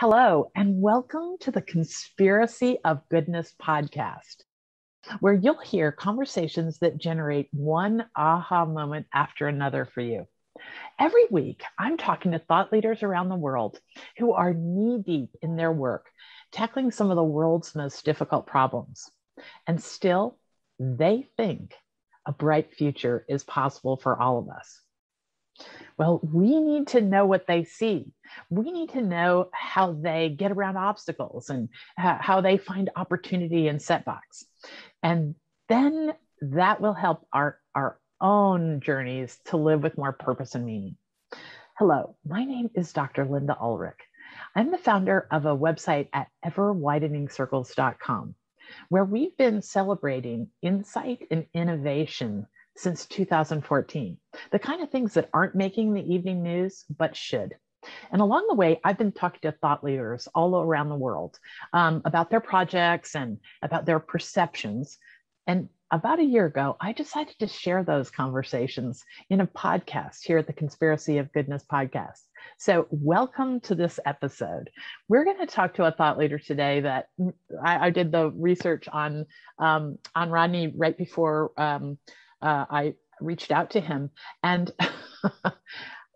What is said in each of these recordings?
Hello, and welcome to the Conspiracy of Goodness podcast, where you'll hear conversations that generate one aha moment after another for you. Every week, I'm talking to thought leaders around the world who are knee-deep in their work, tackling some of the world's most difficult problems. And still, they think a bright future is possible for all of us. Well, we need to know what they see. We need to know how they get around obstacles and how they find opportunity in setbacks. And then that will help our own journeys to live with more purpose and meaning. Hello, my name is Dr. Linda Ulrich. I'm the founder of a website at everwideningscircles.com, where we've been celebrating insight and innovation since 2014, the kind of things that aren't making the evening news, but should. And along the way, I've been talking to thought leaders all around the world about their projects and about their perceptions. And about a year ago, I decided to share those conversations in a podcast here at the Conspiracy of Goodness podcast. So welcome to this episode. We're going to talk to a thought leader today that I did the research on Rodney right before I reached out to him, and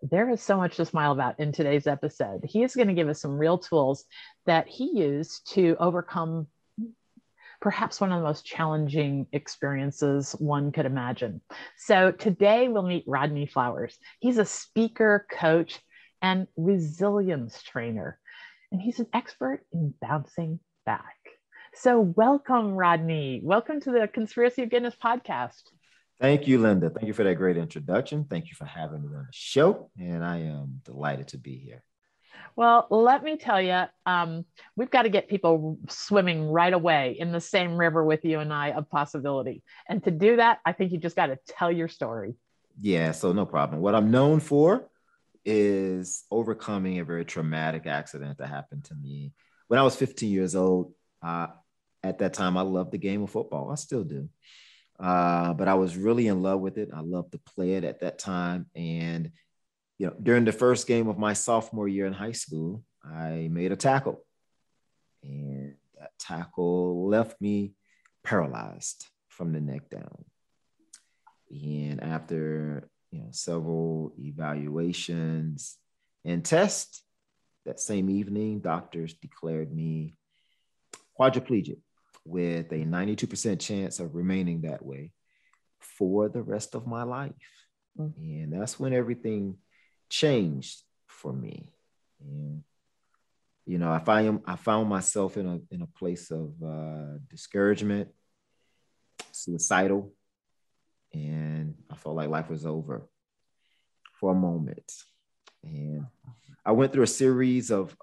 there is so much to smile about in today's episode. He is going to give us some real tools that he used to overcome perhaps one of the most challenging experiences one could imagine. So today we'll meet Rodney Flowers. He's a speaker, coach, and resilience trainer, and he's an expert in bouncing back. So welcome, Rodney. Welcome to the Conspiracy of Goodness podcast. Thank you, Linda. Thank you for that great introduction. Thank you for having me on the show. And I am delighted to be here. Well, let me tell you, we've got to get people swimming right away in the same river with you and I of possibility. And to do that, I think you just got to tell your story. Yeah, so no problem. What I'm known for is overcoming a very traumatic accident that happened to me when I was 15 years old. At that time, I loved the game of football. I still do. But I was really in love with it. I loved to play it at that time. And, during the first game of my sophomore year in high school, I made a tackle. And that tackle left me paralyzed from the neck down. And after, several evaluations and tests, that same evening, doctors declared me quadriplegic, with a 92% chance of remaining that way for the rest of my life. Mm-hmm. And that's when everything changed for me. And, I found myself in a place of discouragement, suicidal, and I felt like life was over for a moment. And I went through a series of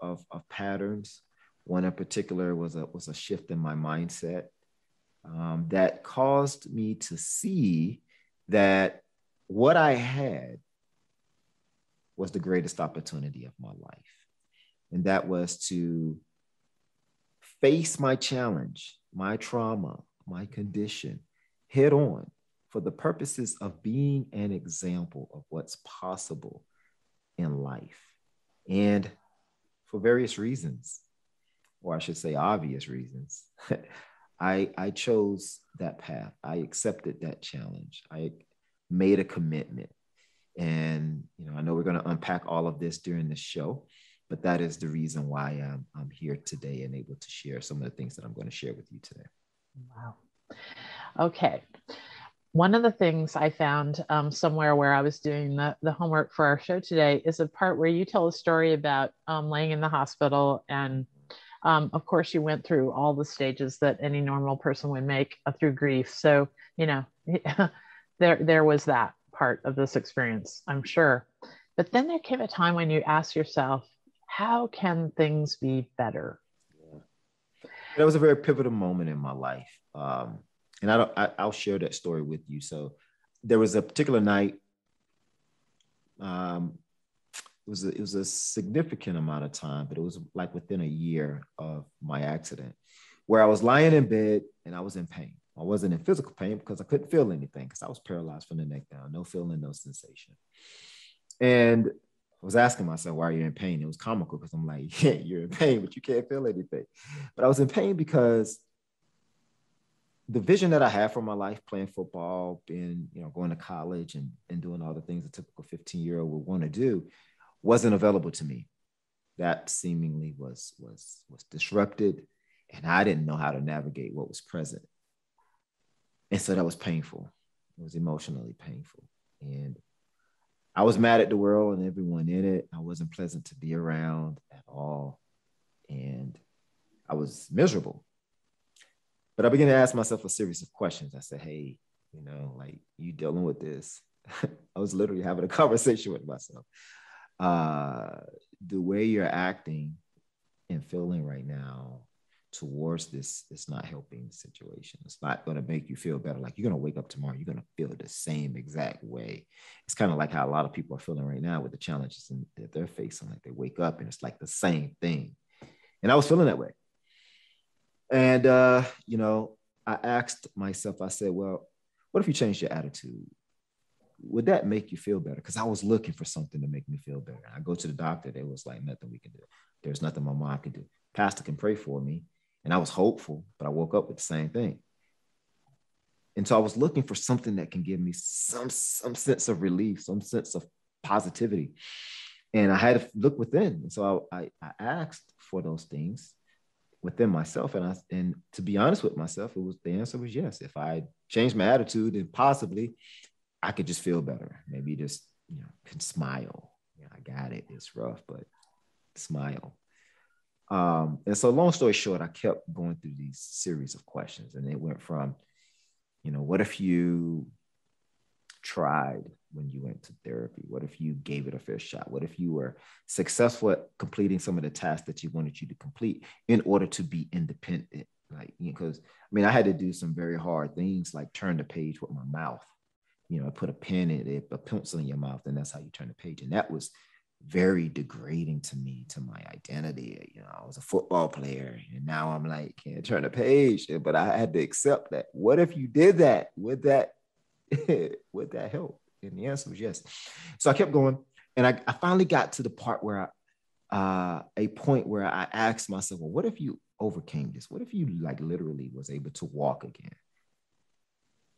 patterns. One in particular was a shift in my mindset that caused me to see that what I had was the greatest opportunity of my life. And that was to face my challenge, my trauma, my condition head on for the purposes of being an example of what's possible in life. And for various reasons, or I should say obvious reasons, I chose that path. I accepted that challenge. I made a commitment. And, I know we're going to unpack all of this during the show, but that is the reason why I'm here today and able to share some of the things that I'm going to share with you today. Wow. Okay. One of the things I found somewhere where I was doing the homework for our show today is a part where you tell a story about laying in the hospital, and of course, you went through all the stages that any normal person would make through grief. So, there was that part of this experience, I'm sure. But then there came a time when you asked yourself, how can things be better? Yeah. That was a very pivotal moment in my life. And I'll share that story with you. So there was a particular night. It was a significant amount of time, but it was like within a year of my accident, where I was lying in bed and I was in pain. I wasn't in physical pain because I couldn't feel anything because I was paralyzed from the neck down, no feeling, no sensation. And was asking myself, why are you in pain? It was comical because I'm like, yeah, you're in pain, but you can't feel anything. But I was in pain because the vision that I had for my life, playing football, being, going to college and doing all the things a typical 15-year-old would want to do, wasn't available to me. That seemingly was disrupted, and I didn't know how to navigate what was present. And so that was painful. It was emotionally painful. And I was mad at the world and everyone in it. I wasn't pleasant to be around at all. And I was miserable. But I began to ask myself a series of questions. I said, hey, like, you dealing with this? I was literally having a conversation with myself. The way you're acting and feeling right now towards this, it's not helping the situation. It's not going to make you feel better. Like, you're going to wake up tomorrow, you're going to feel the same exact way. It's kind of like how a lot of people are feeling right now with the challenges that they're facing. Like, they wake up and it's like the same thing. And I was feeling that way. And, I asked myself, I said, well, what if you change your attitude? Would that make you feel better? Because I was looking for something to make me feel better. I go to the doctor. There was like nothing we can do. There's nothing my mom can do. Pastor can pray for me. And I was hopeful, but I woke up with the same thing. And so I was looking for something that can give me some sense of relief, some sense of positivity. And I had to look within. And so I asked for those things within myself. And to be honest with myself, the answer was yes. If I changed my attitude, then possibly I could just feel better. Maybe just, can smile. I got it. It's rough, but smile. And so long story short, I kept going through these series of questions, and it went from, what if you tried when you went to therapy? What if you gave it a fair shot? What if you were successful at completing some of the tasks that you wanted you to complete in order to be independent? Like, because I had to do some very hard things, like turn the page with my mouth. Put a pen in it, a pencil in your mouth, and that's how you turn the page. And that was very degrading to me, to my identity. I was a football player, and now I'm like, can't turn the page. But I had to accept that. What if you did that? Would that help? And the answer was yes. So I kept going, and I finally got to the part where a point where I asked myself, well, what if you overcame this? What if you like literally was able to walk again?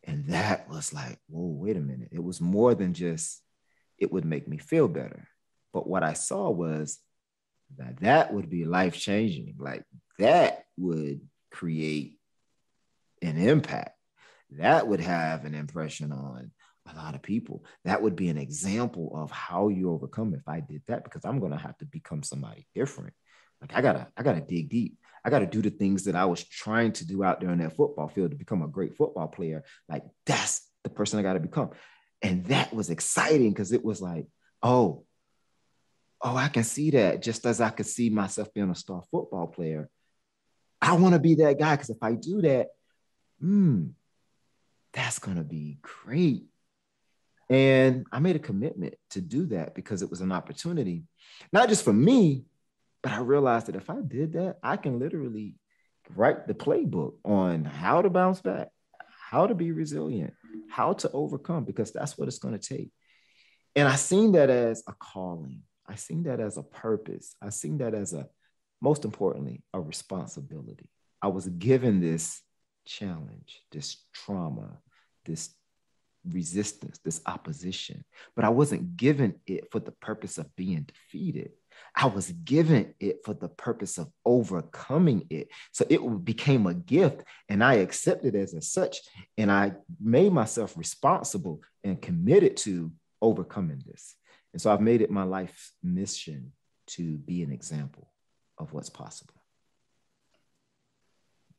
And that was like, whoa, wait a minute. It was more than just, it would make me feel better. But what I saw was that would be life-changing. Like, that would create an impact. That would have an impression on a lot of people. That would be an example of how you overcome if I did that, because I'm going to have to become somebody different. Like, I gotta dig deep. I got to do the things that I was trying to do out there in that football field to become a great football player. Like, that's the person I got to become. And that was exciting, because it was like, oh, I can see that. Just as I could see myself being a star football player, I want to be that guy, because if I do that, that's going to be great. And I made a commitment to do that because it was an opportunity, not just for me, but I realized that if I did that, I can literally write the playbook on how to bounce back, how to be resilient, how to overcome, because that's what it's going to take. And I seen that as a calling. I seen that as a purpose. I seen that as most importantly, a responsibility. I was given this challenge, this trauma, this resistance, this opposition, but I wasn't given it for the purpose of being defeated. I was given it for the purpose of overcoming it. So it became a gift, and I accepted it as such, and I made myself responsible and committed to overcoming this. And so I've made it my life's mission to be an example of what's possible.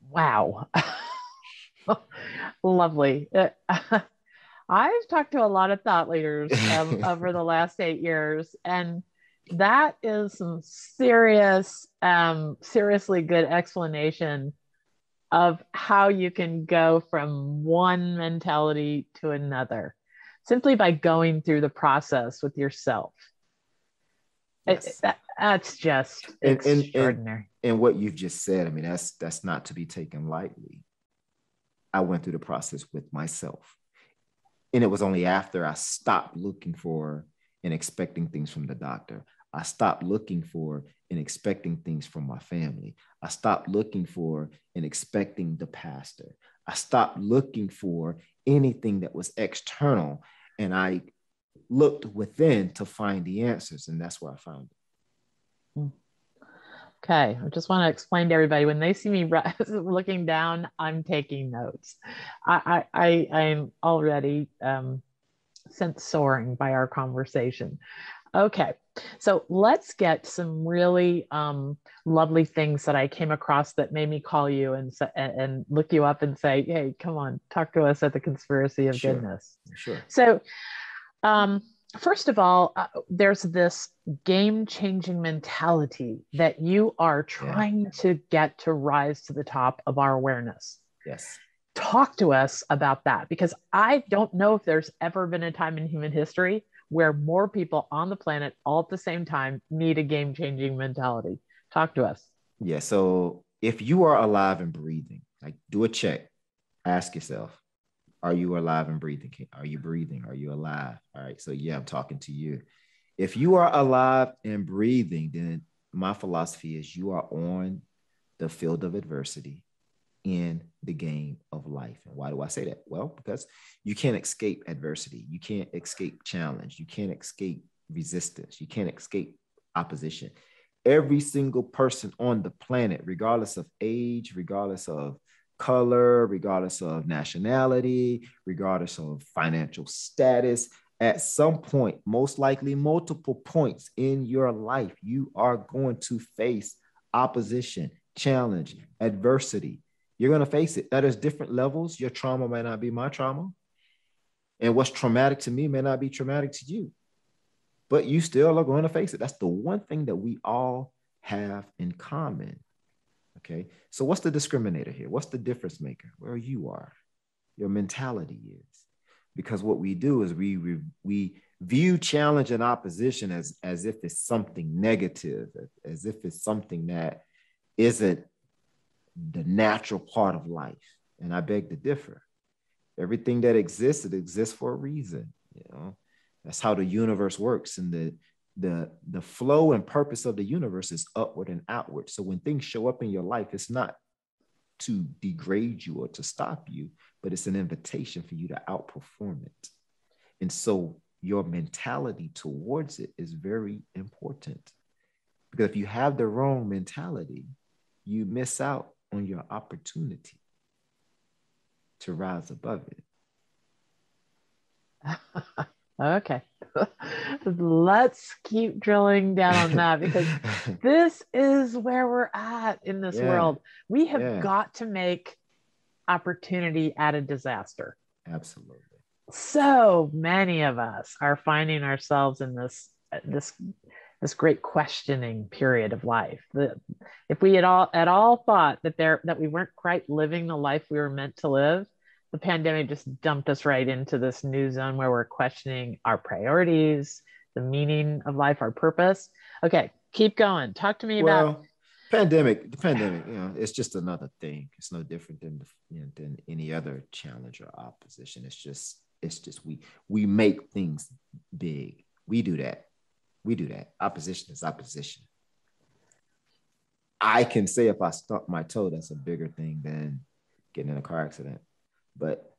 Wow. Lovely. I've talked to a lot of thought leaders over the last 8 years, and that is some seriously good explanation of how you can go from one mentality to another simply by going through the process with yourself. Yes. That's just extraordinary. And what you've just said, that's not to be taken lightly. I went through the process with myself. And it was only after I stopped looking for and expecting things from the doctor. I stopped looking for and expecting things from my family. I stopped looking for and expecting the pastor. I stopped looking for anything that was external, and I looked within to find the answers, and that's where I found it. Okay, I just want to explain to everybody, when they see me looking down, I'm taking notes. I'm already sensoring by our conversation. Okay, so let's get some really lovely things that I came across that made me call you and look you up and say, hey, come on, talk to us at the Conspiracy of Goodness. Sure. So first of all, there's this game-changing mentality that you are trying to get to rise to the top of our awareness. Yes. Talk to us about that, because I don't know if there's ever been a time in human history where more people on the planet all at the same time need a game-changing mentality. Talk to us. Yeah. So if you are alive and breathing, like, do a check, ask yourself, are you alive and breathing? Are you breathing? Are you alive? All right. So yeah, I'm talking to you. If you are alive and breathing, then my philosophy is you are on the field of adversity in the game of life. And why do I say that? Well, because you can't escape adversity. You can't escape challenge. You can't escape resistance. You can't escape opposition. Every single person on the planet, regardless of age, regardless of color, regardless of nationality, regardless of financial status, at some point, most likely multiple points in your life, you are going to face opposition, challenge, adversity. You're going to face it. Now, there's different levels. Your trauma may not be my trauma. And what's traumatic to me may not be traumatic to you. But you still are going to face it. That's the one thing that we all have in common. Okay. So what's the discriminator here? What's the difference maker? Where you are, your mentality is. Because what we do is we view challenge and opposition as if it's something negative, as if it's something that isn't the natural part of life. And I beg to differ. Everything that exists, it exists for a reason. You know, that's how the universe works. And the flow and purpose of the universe is upward and outward. So when things show up in your life, it's not to degrade you or to stop you, but it's an invitation for you to outperform it. And so your mentality towards it is very important, because if you have the wrong mentality, you miss out on your opportunity to rise above it. Okay. Let's keep drilling down on that, because this is where we're at in this world. We have got to make opportunity out of disaster. Absolutely. So many of us are finding ourselves in this great questioning period of life. If we at all thought that we weren't quite living the life we were meant to live, the pandemic just dumped us right into this new zone where we're questioning our priorities, the meaning of life, our purpose. Okay, keep going. Talk to me about the pandemic. It's just another thing. It's no different than any other challenge or opposition. It's just we make things big. We do that. Opposition is opposition. I can say if I stump my toe, that's a bigger thing than getting in a car accident. But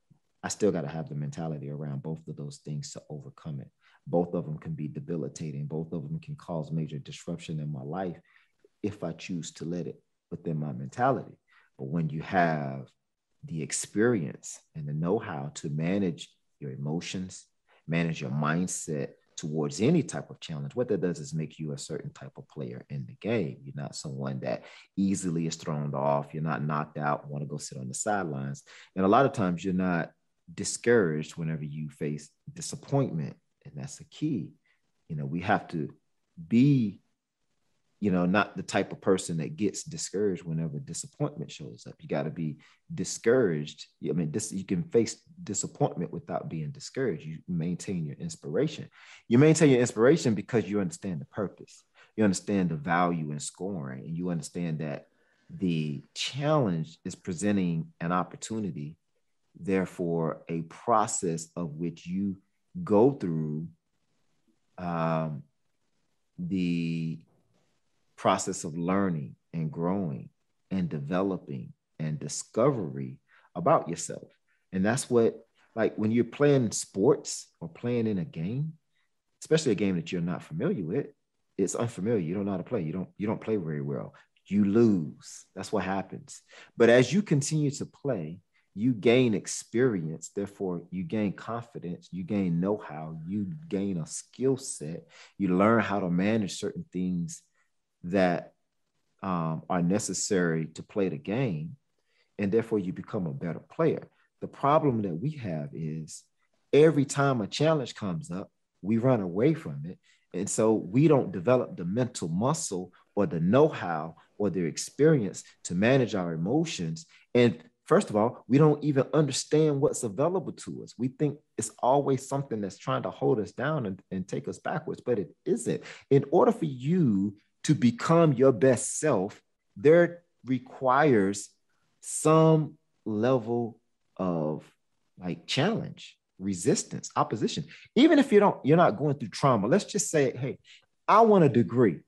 I still got to have the mentality around both of those things to overcome it. Both of them can be debilitating. Both of them can cause major disruption in my life if I choose to let it within my mentality. But when you have the experience and the know-how to manage your emotions, manage your mindset towards any type of challenge, what that does is make you a certain type of player in the game. You're not someone that easily is thrown off. You're not knocked out, want to go sit on the sidelines. And a lot of times you're not discouraged whenever you face disappointment. And that's the key. We have to be, not the type of person that gets discouraged whenever disappointment shows up. You got to be discouraged. You can face disappointment without being discouraged. You maintain your inspiration. You maintain your inspiration because you understand the purpose. You understand the value in scoring, and you understand that the challenge is presenting an opportunity, therefore a process of which you go through the process of learning and growing and developing and discovery about yourself. And that's what, like when you're playing sports or playing in a game, especially a game that you're not familiar with, it's unfamiliar. You don't know how to play. You don't play very well. You lose. That's what happens. But as you continue to play, you gain experience. Therefore, you gain confidence. You gain know-how. You gain a skill set. You learn how to manage certain things that are necessary to play the game. And therefore, you become a better player. The problem that we have is every time a challenge comes up, we run away from it. And so we don't develop the mental muscle or the know-how or the experience to manage our emotions. And first of all, we don't even understand what's available to us. We think it's always something that's trying to hold us down and take us backwards, but it isn't. In order for you to become your best self, there requires some level of like challenge, resistance, opposition. Even if you're not going through trauma, let's just say, hey, I want a degree.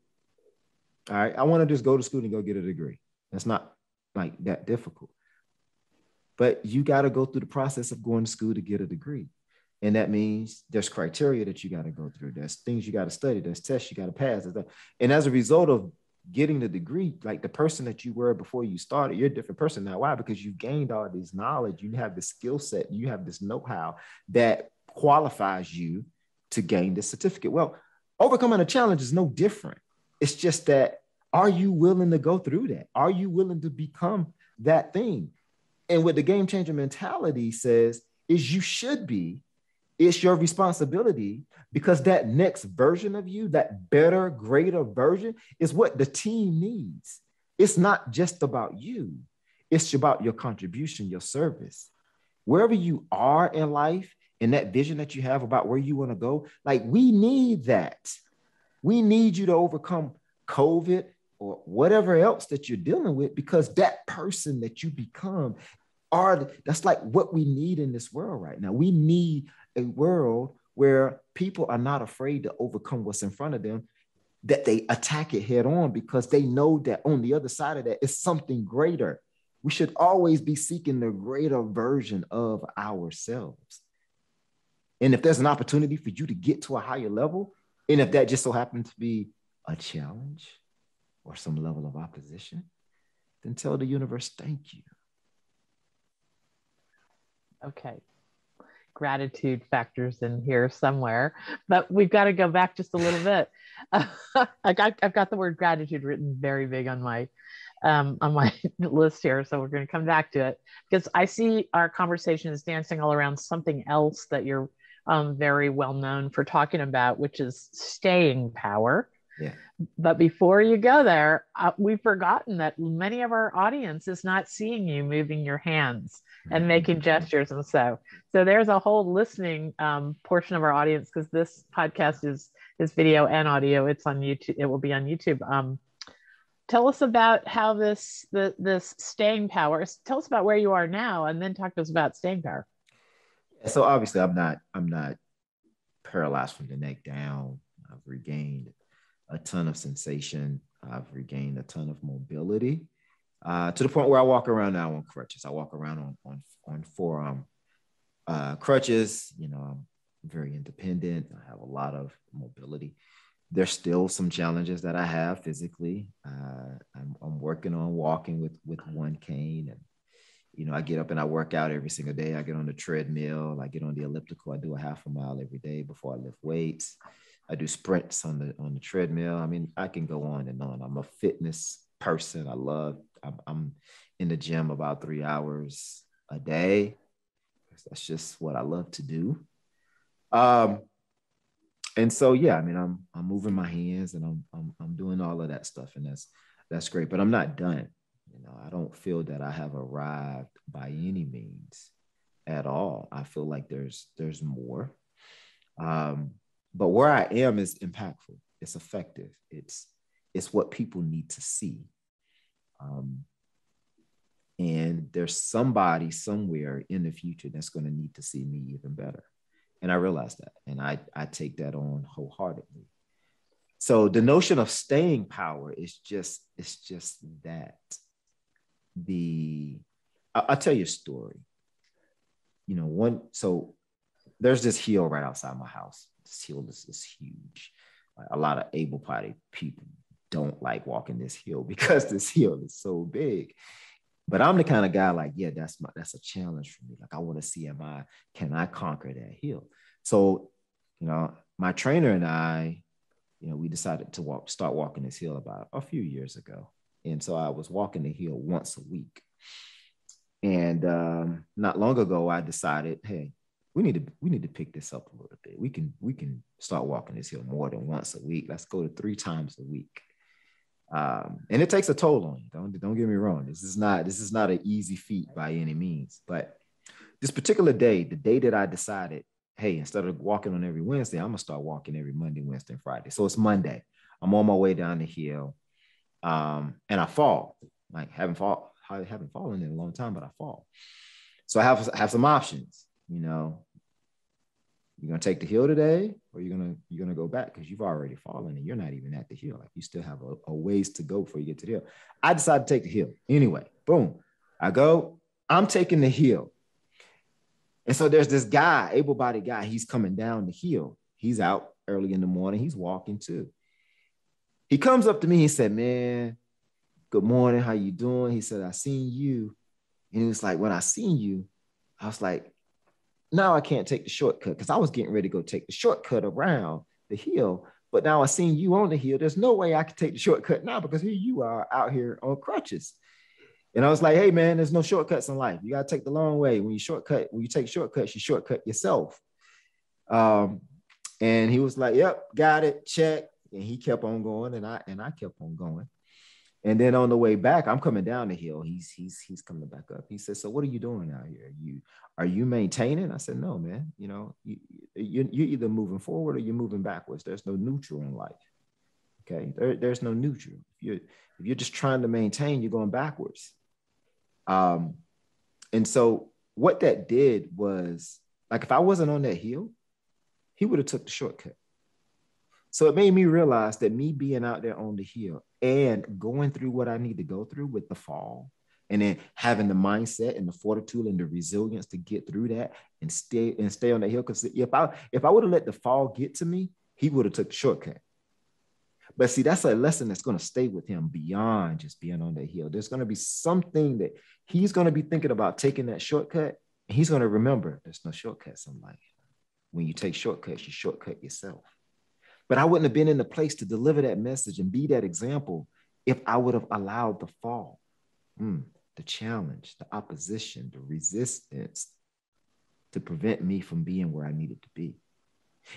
All right. I want to just go to school and go get a degree. That's not like that difficult. But you got to go through the process of going to school to get a degree. And that means there's criteria that you got to go through. There's things you got to study. There's tests you got to pass. And as a result of getting the degree, like the person that you were before you started, you're a different person now. Why? Because you gained all this knowledge. You have this skill set. You have this know-how that qualifies you to gain this certificate. Well, overcoming a challenge is no different. It's just that, are you willing to go through that? Are you willing to become that thing? And what the game changer mentality says is you should be. It's your responsibility, because that next version of you, that better, greater version, is what the team needs. It's not just about you. It's about your contribution, your service. Wherever you are in life and that vision that you have about where you want to go, like we need that. We need you to overcome COVID or whatever else that you're dealing with, because that person that you become that's like what we need in this world right now. We need a world where people are not afraid to overcome what's in front of them, that they attack it head on, because they know that on the other side of that is something greater. We should always be seeking the greater version of ourselves. And if there's an opportunity for you to get to a higher level, and if that just so happens to be a challenge or some level of opposition, then tell the universe, thank you. Okay. Gratitude factors in here somewhere, but we've got to go back just a little bit. I've got the word gratitude written very big on my list here, so we're going to come back to it, because I see our conversation is dancing all around something else that you're very well known for talking about, which is staying power. Yeah. But before you go there, we've forgotten that many of our audience is not seeing you moving your hands and making gestures. And so there's a whole listening portion of our audience, because this podcast is video and audio. It's on YouTube. It will be on YouTube. Tell us about how this staying power, tell us about where you are now, and then talk to us about staying power. So obviously I'm not paralyzed from the neck down. I've regained a ton of sensation. I've regained a ton of mobility, to the point where I walk around now on crutches. I walk around on forearm crutches. You know, I'm very independent. I have a lot of mobility. There's still some challenges that I have physically. I'm working on walking with one cane, and you know, I get up and I work out every single day. I get on the treadmill. I get on the elliptical. I do a half a mile every day before I lift weights. I do sprints on the treadmill. I mean, I can go on and on. I'm a fitness person. I'm in the gym about 3 hours a day. That's just what I love to do. And so, yeah, I mean, I'm moving my hands, and I'm doing all of that stuff, and that's great, but I'm not done. You know, I don't feel that I have arrived by any means at all. I feel like there's more. But where I am is impactful. It's effective. It's what people need to see. And there's somebody somewhere in the future that's going to need to see me even better. And I realize that. And I take that on wholeheartedly. So the notion of staying power is it's just that. I'll tell you a story. So there's this hill right outside my house. This hill is huge. A lot of able-bodied people don't like walking this hill because this hill is so big. But I'm the kind of guy like, yeah, that's a challenge for me. Like, I want to see can I conquer that hill? So, my trainer and I, we decided to start walking this hill about a few years ago. And so I was walking the hill once a week. And not long ago, I decided, hey, we need to pick this up a little bit. We can start walking this hill more than once a week. Let's go to 3 times a week. And it takes a toll on you. Don't get me wrong. This is not an easy feat by any means. But this particular day, the day that I decided, hey, instead of walking on every Wednesday, I'm gonna start walking every Monday, Wednesday, and Friday. So it's Monday. I'm on my way down the hill, and I fall. Like, I haven't fallen in a long time, but I fall. So I have some options. You're gonna take the hill today, or you're gonna go back because you've already fallen and you're not even at the hill. Like, you still have a ways to go before you get to the hill. I decided to take the hill anyway. Boom, I go. I'm taking the hill, and so there's this guy, able-bodied guy. He's coming down the hill. He's out early in the morning. He's walking too. He comes up to me. He said, "Man, good morning. How you doing?" He said, "I seen you," and he was like, "When I seen you, I was like, now I can't take the shortcut," because I was getting ready to go take the shortcut around the hill. But now I seen you on the hill. There's no way I could take the shortcut now because here you are out here on crutches. And I was like, hey, man, there's no shortcuts in life. You got to take the long way. When you take shortcuts, you shortcut yourself. And he was like, yep, got it, check. And he kept on going, and I kept on going. And then on the way back, I'm coming down the hill. He's coming back up. He said, "So what are you doing out here? Are you maintaining?" I said, "No, man. You're either moving forward or you're moving backwards. There's no neutral in life. Okay, there's no neutral. If you're just trying to maintain, you're going backwards." And so what that did was, like, if I wasn't on that hill, he would have took the shortcut. So it made me realize that me being out there on the hill and going through what I need to go through with the fall, and then having the mindset and the fortitude and the resilience to get through that and stay on the hill. Because if I would have let the fall get to me, he would have took the shortcut. But see, that's a lesson that's going to stay with him beyond just being on the hill. There's going to be something that he's going to be thinking about taking that shortcut, and he's going to remember there's no shortcuts in life. When you take shortcuts, you shortcut yourself. But I wouldn't have been in the place to deliver that message and be that example if I would have allowed the fall, the challenge, the opposition, the resistance to prevent me from being where I needed to be.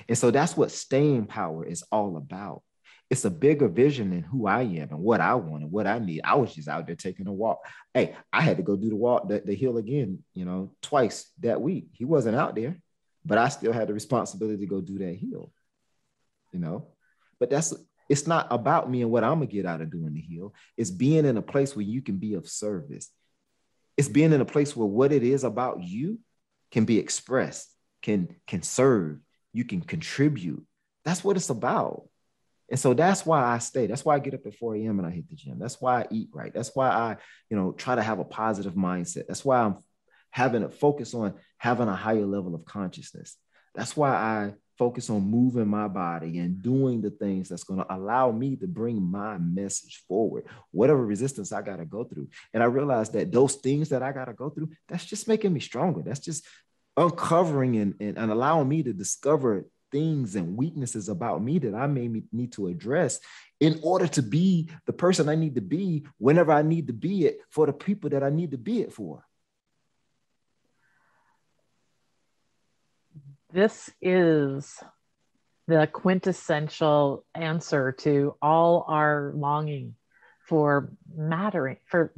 And so that's what staying power is all about. It's a bigger vision than who I am and what I want and what I need. I was just out there taking a walk. Hey, I had to go do the hill again, twice that week. He wasn't out there, but I still had the responsibility to go do that hill. But it's not about me and what I'm gonna get out of doing the hill. It's being in a place where you can be of service. It's being in a place where what it is about you can be expressed, can serve, you can contribute. That's what it's about. And so that's why I stay. That's why I get up at 4 a.m. and I hit the gym. That's why I eat right. That's why I, try to have a positive mindset. That's why I'm having a focus on having a higher level of consciousness. That's why I focus on moving my body and doing the things that's going to allow me to bring my message forward, whatever resistance I got to go through. And I realized that those things that I got to go through, that's just making me stronger. That's just uncovering and allowing me to discover things and weaknesses about me that I may need to address in order to be the person I need to be whenever I need to be it for the people that I need to be it for. This is the quintessential answer to all our longing for mattering, for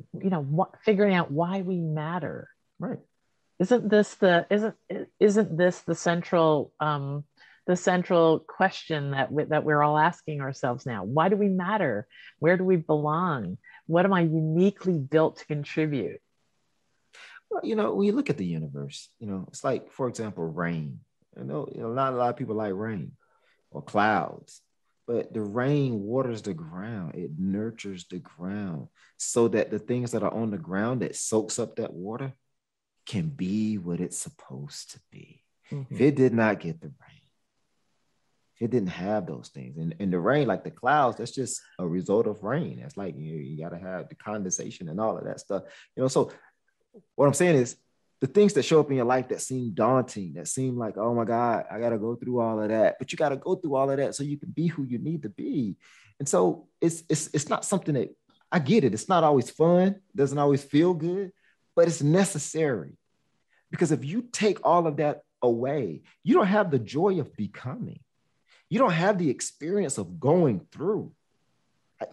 figuring out why we matter. Right? Isn't this the central question that we're all asking ourselves now? Why do we matter? Where do we belong? What am I uniquely built to contribute? Well, when you look at the universe, it's like, for example, rain. Not a lot of people like rain or clouds, But the rain waters the ground. It nurtures the ground so that the things that are on the ground that soaks up that water can be what it's supposed to be. If it did not get the rain, if it didn't have those things, and the rain, like the clouds, that's just a result of rain. That's like you got to have the condensation and all of that stuff. So what I'm saying is the things that show up in your life that seem daunting, that seem like, oh my God, I got to go through all of that. But you got to go through all of that so you can be who you need to be. And so it's not something that, I get it. It's not always fun. It doesn't always feel good, but it's necessary. Because if you take all of that away, you don't have the joy of becoming. You don't have the experience of going through.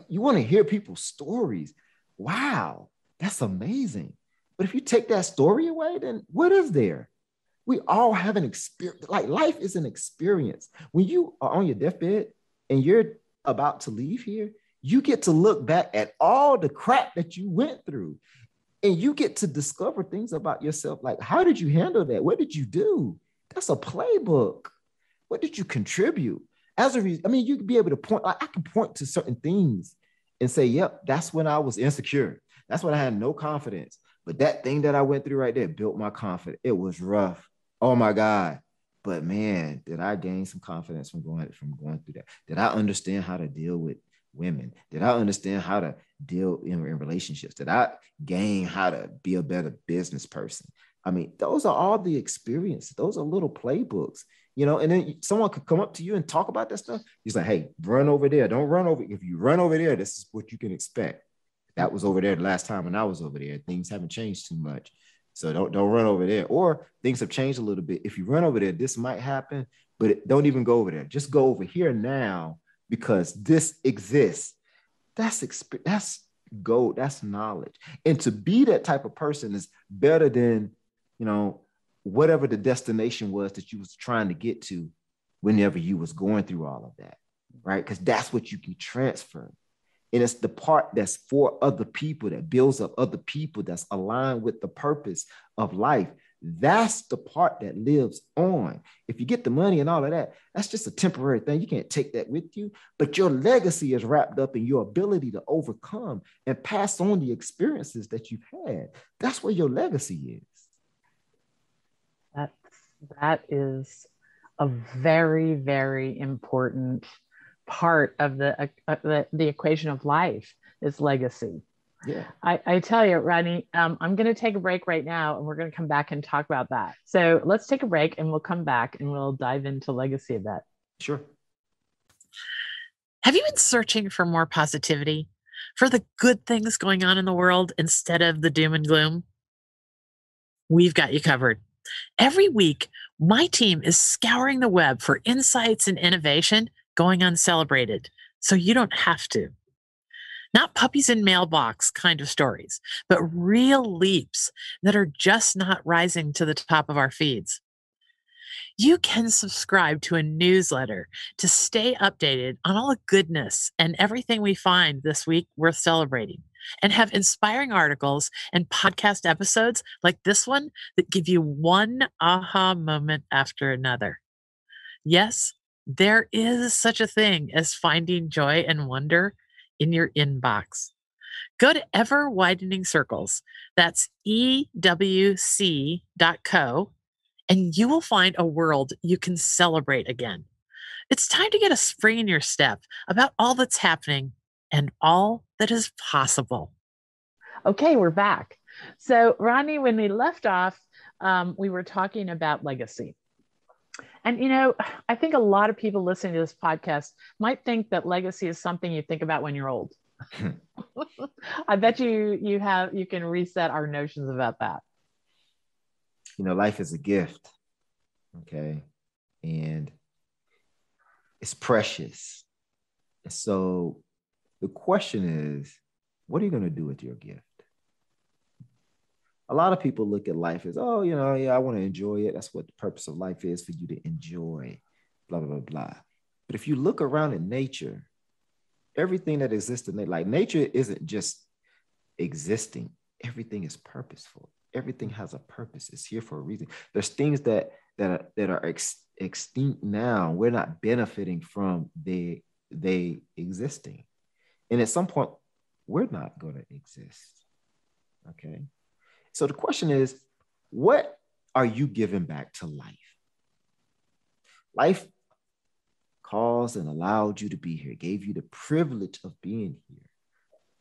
You want to hear people's stories. Wow, that's amazing. But if you take that story away, then what is there? We all have an experience. Like life is an experience. When you are on your deathbed and you're about to leave here, you get to look back at all the crap that you went through. And you get to discover things about yourself. Like, how did you handle that? What did you do? That's a playbook. What did you contribute? As a reason, I mean, you can be able to point, like I can point to certain things and say, yep, that's when I was insecure. That's when I had no confidence. But that thing that I went through right there built my confidence. It was rough. Oh my God. But man, did I gain some confidence from going through that? Did I understand how to deal with women? Did I understand how to deal in relationships? Did I gain how to be a better business person? I mean, those are all the experiences. Those are little playbooks, and then someone could come up to you and talk about that stuff. He's like, hey, run over there. Don't run over. If you run over there, this is what you can expect. That was over there the last time when I was over there. Things haven't changed too much. So don't run over there. Or things have changed a little bit. If you run over there, this might happen, but don't even go over there. Just go over here now because this exists. That's gold. That's knowledge. And to be that type of person is better than, whatever the destination was that you was trying to get to whenever you was going through all of that, right? Because that's what you can transfer. And it's the part that's for other people, that builds up other people, that's aligned with the purpose of life. That's the part that lives on. If you get the money and all of that, that's just a temporary thing. You can't take that with you. But your legacy is wrapped up in your ability to overcome and pass on the experiences that you've had. That's where your legacy is. That is a very, very important part of the equation of life is legacy. Yeah. I tell you, Rodney, I'm going to take a break right now and we're going to come back and talk about that. So let's take a break and we'll come back and we'll dive into legacy a bit. Sure. Have you been searching for more positivity, for the good things going on in the world instead of the doom and gloom? We've got you covered. Every week, my team is scouring the web for insights and innovation going uncelebrated, so you don't have to. Not puppies in mailbox kind of stories, but real leaps that are just not rising to the top of our feeds. You can subscribe to a newsletter to stay updated on all the goodness and everything we find this week worth celebrating, and have inspiring articles and podcast episodes like this one that give you one aha moment after another. Yes, there is such a thing as finding joy and wonder in your inbox. Go to Ever Widening Circles, that's EWC.co, and you will find a world you can celebrate again. It's time to get a spring in your step about all that's happening and all that is possible. Okay, we're back. So, Rodney, when we left off, we were talking about legacy. And, I think a lot of people listening to this podcast might think that legacy is something you think about when you're old. I bet you can reset our notions about that. Life is a gift. Okay. And it's precious. And so the question is, what are you going to do with your gift? A lot of people look at life as, oh, I want to enjoy it. That's what the purpose of life is, for you to enjoy, blah, blah, blah, blah. But if you look around in nature, everything that exists in nature isn't just existing. Everything is purposeful. Everything has a purpose. It's here for a reason. There's things that are extinct now. We're not benefiting from the they existing. And at some point, we're not going to exist. Okay. So the question is, what are you giving back to life? Life caused and allowed you to be here, gave you the privilege of being here.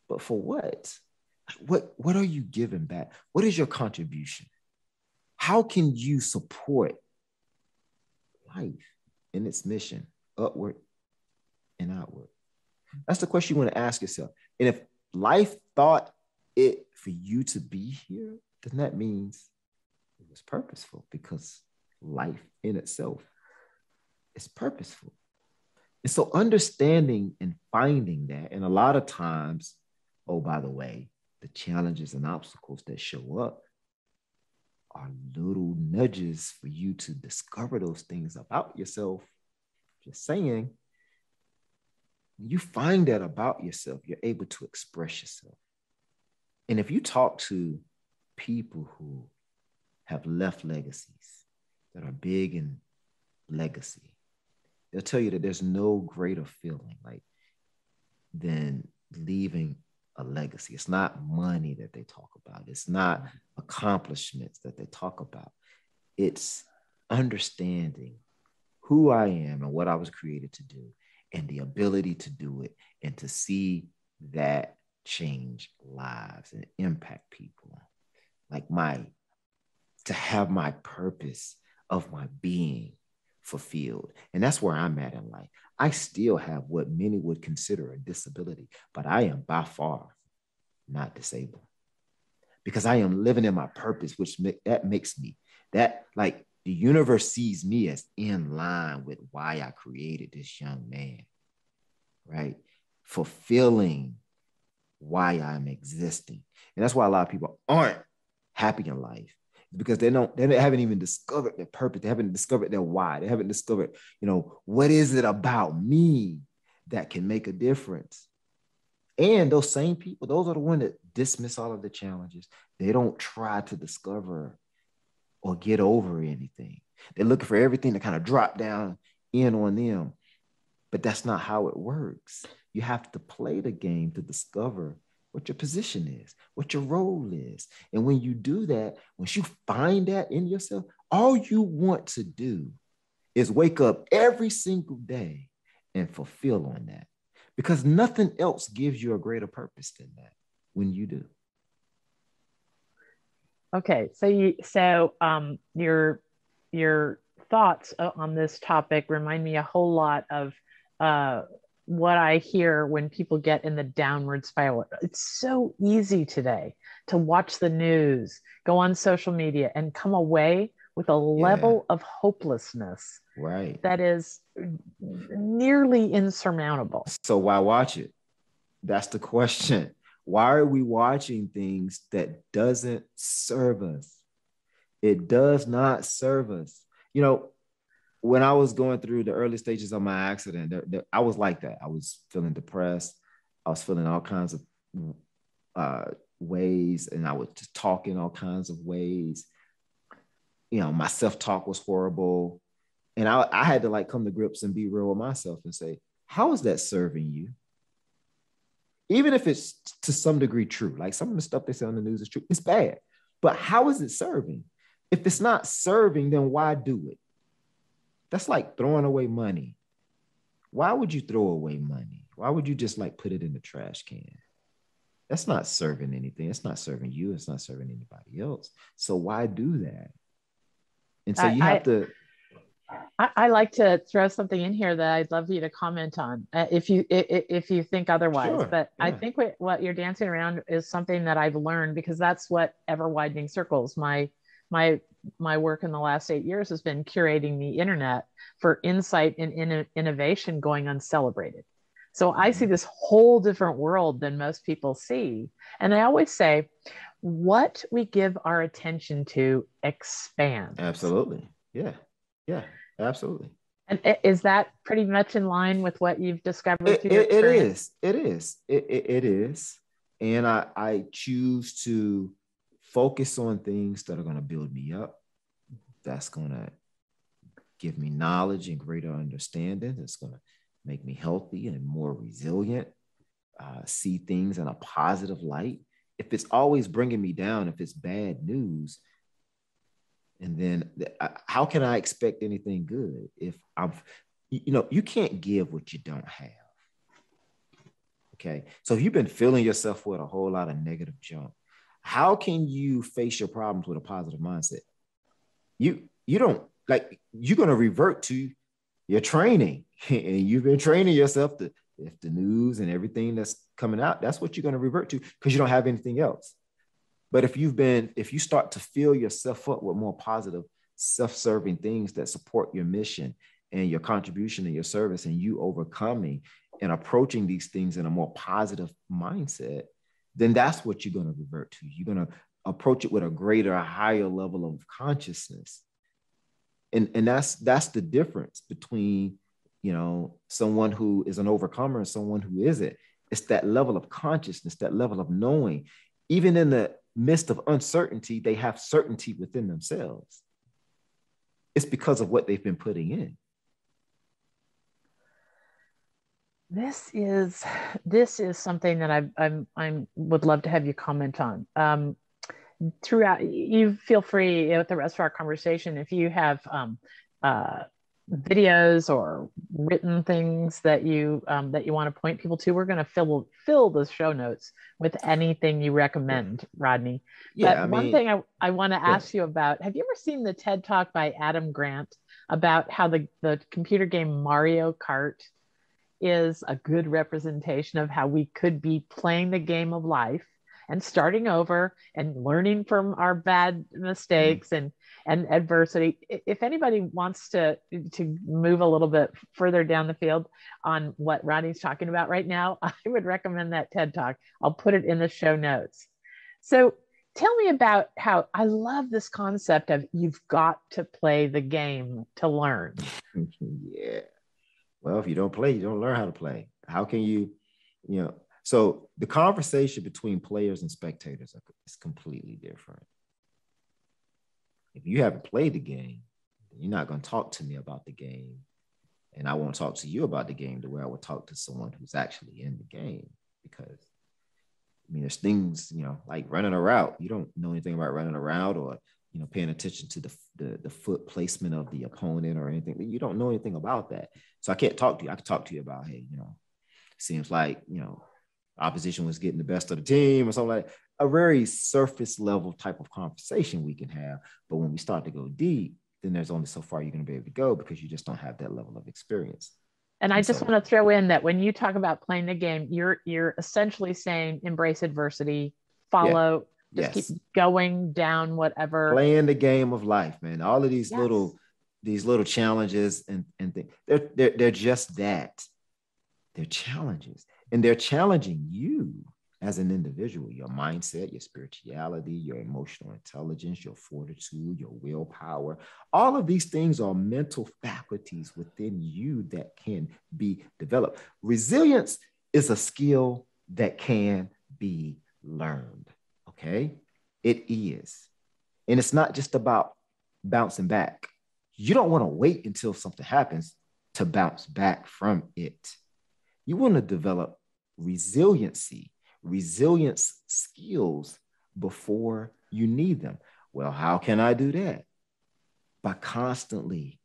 But for what? What are you giving back? What is your contribution? How can you support life in its mission, upward and outward? That's the question you want to ask yourself. And if life thought it for you to be here, then that means it was purposeful, because life in itself is purposeful. And so understanding and finding that, and a lot of times, oh, by the way, the challenges and obstacles that show up are little nudges for you to discover those things about yourself. Just saying, when you find that about yourself, you're able to express yourself. And if you talk to people who have left legacies that are big in legacy, they'll tell you that there's no greater feeling than leaving a legacy. It's not money that they talk about. It's not accomplishments that they talk about. It's understanding who I am and what I was created to do, and the ability to do it, and to see that change lives and impact people. To have my purpose of my being fulfilled. And that's where I'm at in life. I still have what many would consider a disability, but I am by far not disabled, because I am living in my purpose, that makes me that, like, the universe sees me as in line with why I created this young man, right? Fulfilling why I'm existing. And that's why a lot of people aren't happy in life, because they haven't even discovered their purpose. They haven't discovered their why. They haven't discovered, what is it about me that can make a difference? And those same people, those are the ones that dismiss all of the challenges. They don't try to discover or get over anything. They're looking for everything to kind of drop down in on them. But that's not how it works. You have to play the game to discover what your position is, what your role is. And when you do that, once you find that in yourself, all you want to do is wake up every single day and fulfill on that, because nothing else gives you a greater purpose than that when you do. Okay, so your thoughts on this topic remind me a whole lot of what I hear when people get in the downward spiral. It's so easy today to watch the news, go on social media, and come away with a level of hopelessness, right, that is nearly insurmountable. So why watch it? That's the question. Why are we watching things that doesn't serve us? It does not serve us. When I was going through the early stages of my accident, I was like that. I was feeling depressed. I was feeling all kinds of ways, and I was just talking all kinds of ways. My self-talk was horrible. And I had to come to grips and be real with myself and say, how is that serving you? Even if it's to some degree true, like some of the stuff they say on the news is true, it's bad. But how is it serving? If it's not serving, then why do it? That's like throwing away money. Why would you throw away money? Why would you just put it in the trash can? That's not serving anything. It's not serving you. It's not serving anybody else. So why do that? And so you have to. I like to throw something in here that I'd love you to comment on, if you think otherwise. Sure, but yeah. I think what you're dancing around is something that I've learned, because that's what ever widening circles. My work in the last 8 years has been curating the internet for insight and innovation going uncelebrated. So I see this whole different world than most people see. And I always say, what we give our attention to expands. Absolutely. Yeah. Yeah, absolutely. And is that pretty much in line with what you've discovered through your It experience? It is. And I choose to focus on things that are going to build me up. That's going to give me knowledge and greater understanding. It's going to make me healthy and more resilient, see things in a positive light. If it's always bringing me down, if it's bad news, and then how can I expect anything good if you can't give what you don't have. Okay. So if you've been filling yourself with a whole lot of negative junk, how can you face your problems with a positive mindset? You don't, like, you're going to revert to your training, and you've been training yourself to, if the news and everything that's coming out, that's what you're going to revert to because you don't have anything else. But if you start to fill yourself up with more positive, self-serving things that support your mission and your contribution and your service, and you overcoming and approaching these things in a more positive mindset, then that's what you're going to revert to. You're going to approach it with a greater, higher level of consciousness. And that's the difference between, someone who is an overcomer and someone who isn't. It's that level of consciousness, that level of knowing. Even in the midst of uncertainty, they have certainty within themselves. It's because of what they've been putting in. This is something that I would love to have you comment on. Throughout, you feel free with the rest of our conversation, if you have videos or written things that you want to point people to, we're going to fill the show notes with anything you recommend, Rodney. Yeah, but one thing I want to ask you about, have you ever seen the TED Talk by Adam Grant about how the computer game Mario Kart is a good representation of how we could be playing the game of life and starting over and learning from our bad mistakes and adversity? If anybody wants to move a little bit further down the field on what Rodney's talking about right now, I would recommend that TED Talk. I'll put it in the show notes. So tell me about how, I love this concept of you've got to play the game to learn. Yeah. Well, if you don't play, you don't learn how to play. How can you, so the conversation between players and spectators is completely different. If you haven't played the game, you're not going to talk to me about the game. And I won't talk to you about the game the way I would talk to someone who's actually in the game. Because, there's things, like running a route. You don't know anything about running a route, or, paying attention to the foot placement of the opponent or anything. You don't know anything about that. So I can't talk to you. I can talk to you about, hey, seems like, opposition was getting the best of the team or something, like a very surface level type of conversation we can have. But when we start to go deep, then there's only so far you're going to be able to go because you just don't have that level of experience. And I just want to throw in that when you talk about playing the game, you're essentially saying embrace adversity, follow, keep going down, whatever. Playing the game of life, man. All of these little challenges and things, they're just that. They're challenges, and they're challenging you as an individual, your mindset, your spirituality, your emotional intelligence, your fortitude, your willpower. All of these things are mental faculties within you that can be developed. Resilience is a skill that can be learned. Okay, it is. And it's not just about bouncing back. You don't want to wait until something happens to bounce back from it. You want to develop resilience skills before you need them. Well, how can I do that? By constantly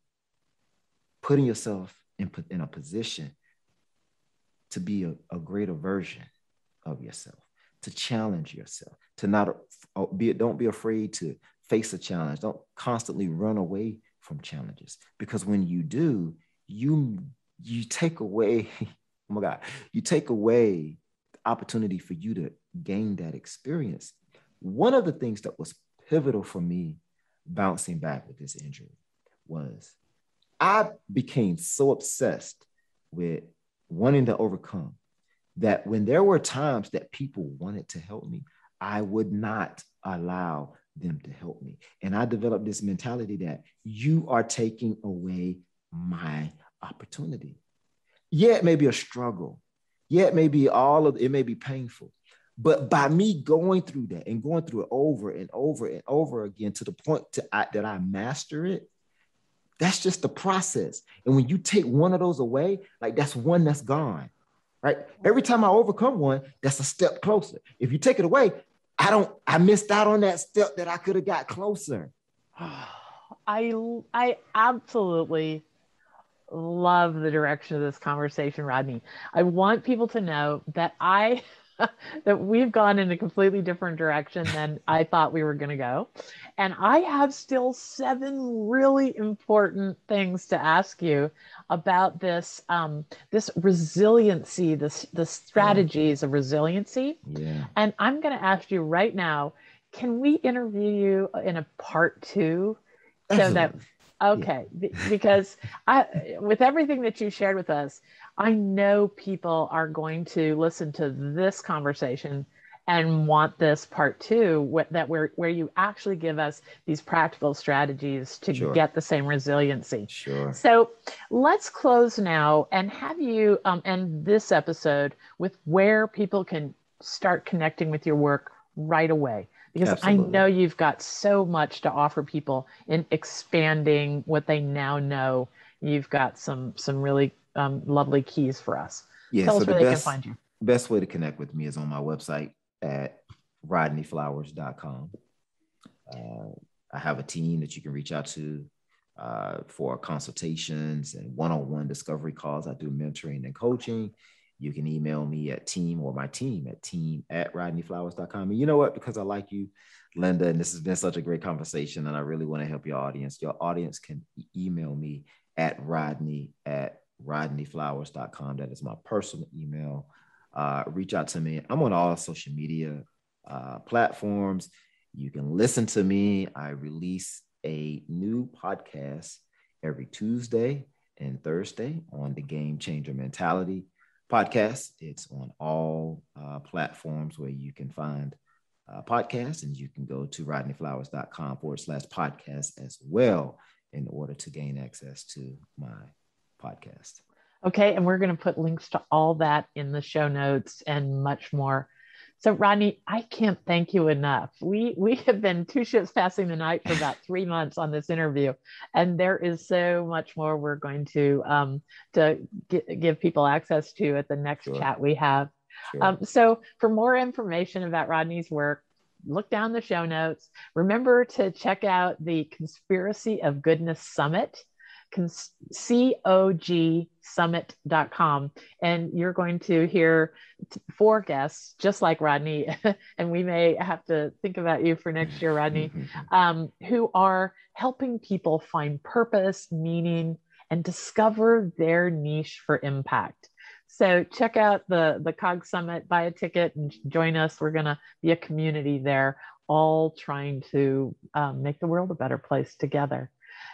putting yourself in a position to be a greater version of yourself, to challenge yourself, to don't be afraid to face a challenge. Don't constantly run away from challenges, because when you do, you take away, oh my God, you take away the opportunity for you to gain that experience. One of the things that was pivotal for me bouncing back with this injury was I became so obsessed with wanting to overcome that when there were times that people wanted to help me, I would not allow them to help me. And I developed this mentality that you are taking away my opportunity. Yeah, it may be a struggle. Yeah, it may be it may be painful. But by me going through that and going through it over and over and over again to the point that I master it, That's just the process. And when you take one of those away, like that's one that's gone, right? Every time I overcome one, that's a step closer. If you take it away, I missed out on that step that I could have got closer. I absolutely love the direction of this conversation, Rodney. I want people to know that that we've gone in a completely different direction than I thought we were going to go. And I have still 7 really important things to ask you about this, this resiliency, the strategies of resiliency. Yeah. And I'm going to ask you right now, can we interview you in a part 2? So that, okay, because with everything that you shared with us, I know people are going to listen to this conversation and want this part 2, where you actually give us these practical strategies to get the same resiliency. Sure. So let's close now and have you end this episode with where people can start connecting with your work right away. Because absolutely. I know you've got so much to offer people in expanding what they now know. You've got some really lovely keys for us. Yeah, Tell us where they can find you. Best way to connect with me is on my website at rodneyflowers.com. I have a team that you can reach out to for consultations and one-on-one discovery calls. I do mentoring and coaching. You can email me at my team at rodneyflowers.com. And you know what? Because I like you, Linda, and this has been such a great conversation, and I really want to help your audience. Your audience can email me at rodneyflowers.com. That is my personal email. Reach out to me. I'm on all social media platforms. You can listen to me. I release a new podcast every Tuesday and Thursday on the Game Changer Mentality podcast. It's on all platforms where you can find podcasts, and you can go to rodneyflowers.com/podcast as well in order to gain access to my podcast. Okay, and we're going to put links to all that in the show notes and much more. So Rodney, I can't thank you enough. We have been 2 ships passing the night for about 3 months on this interview, and there is so much more we're going to give people access to at the next chat we have. Sure. So for more information about Rodney's work, look down the show notes. Remember to check out the Conspiracy of Goodness Summit, COGsummit.com, and you're going to hear 4 guests just like Rodney, and we may have to think about you for next year, Rodney, who are helping people find purpose, meaning, and discover their niche for impact. So check out the COG Summit, buy a ticket and join us. We're going to be a community there, all trying to make the world a better place together.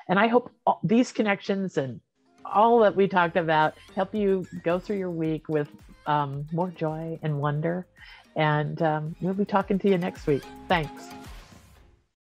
And I hope these connections and all that we talked about help you go through your week with more joy and wonder. And we'll be talking to you next week. Thanks.